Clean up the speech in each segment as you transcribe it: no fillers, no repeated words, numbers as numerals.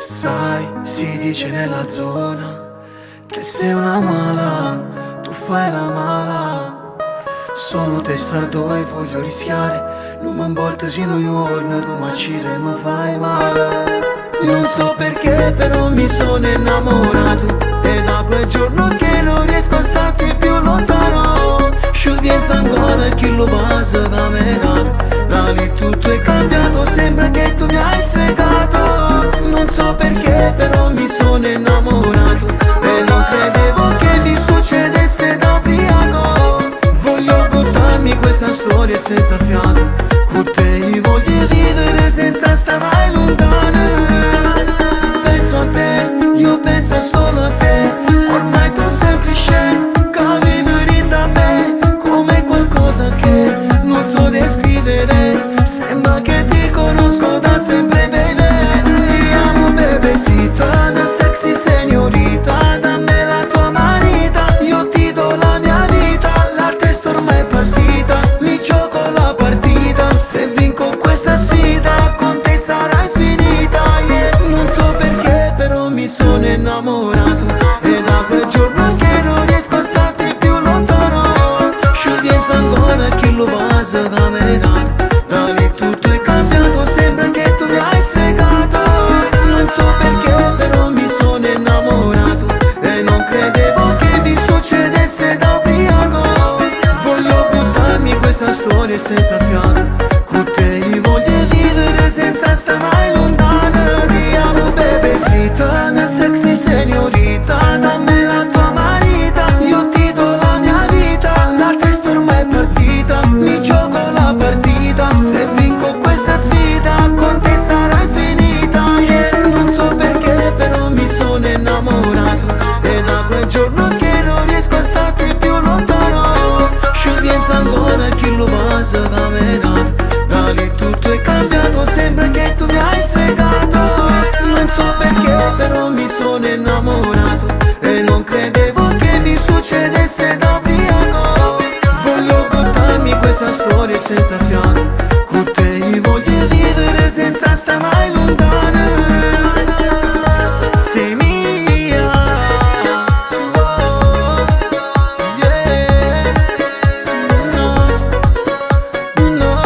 Sai, si dice nella zona che sei una mala, tu fai la mala. Sono testardo e voglio rischiare, non mi importa se non giorno, tu mi ciri e mi fai male. Non so perché però mi sono innamorato, e da quel giorno che non riesco a starti più lontano. Ci penso ancora chi lo passa da me nato, da lì tutto è cambiato, sembra che tu mi hai stregato. Non so perché però mi sono innamorato, e non credevo che mi succedesse da ubriaco. Voglio buttarmi questa storia senza fiato, con te voglio vivere senza stare mai lontano. Penso a te, io penso solo a te, ormai tu sei cliché, che vivi da me come qualcosa che non so descrivere. Sembra che ti conosco da sempre, bene. Ti amo, bebecita, una sexy signorita, dammi la tua manita, io ti do la mia vita. La testa ormai è partita, mi gioco la partita, se vinco questa sfida con te sarai finita, yeah. Non so perché però mi sono innamorato, e da quel giorno che non riesco a starti più lontano. Ci penso ancora chi lo passa da me nato, da lì tutto è cambiato, sembra che tu mi hai stregato. Non so perché però mi sono innamorato, e non credevo che mi succedesse da ubriaco. Voglio buttarmi questa storia senza fiato, con te voglio vivere senza stare mai lontano. Ti amo, bebecita, una sexy signorita, dammi la tua manita, io ti do la mia vita. La testa ormai è partita, mi gioco la partita, se vinco questa sfida con te sarai finita, yeah. Non so perché però mi sono innamorato, e da quel giorno che non riesco a starti più lontano. Ci penso ancora chi lo passa da me nato, da lì tutto è cambiato, sembra che tu mi hai stregato. Non so perché però mi sono innamorato, e non credevo che mi succedesse da ubriaco. Voglio buttarmi questa storia senza fiato, con te voglio vivere senza stare mai lontano. Sei mia, oh, yeah. No, no,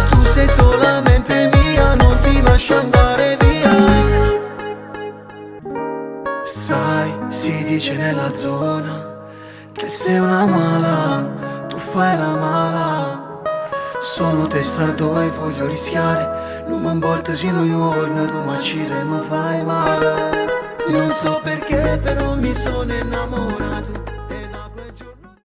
tu sei solamente mia, non ti lascio andare via. Sai, si dice nella zona che sei una mala, tu fai la mala. Sono testardo e voglio rischiare, non mi importa se non giorno, tu mi ciri e mi fai male. Non so perché però mi sono innamorato,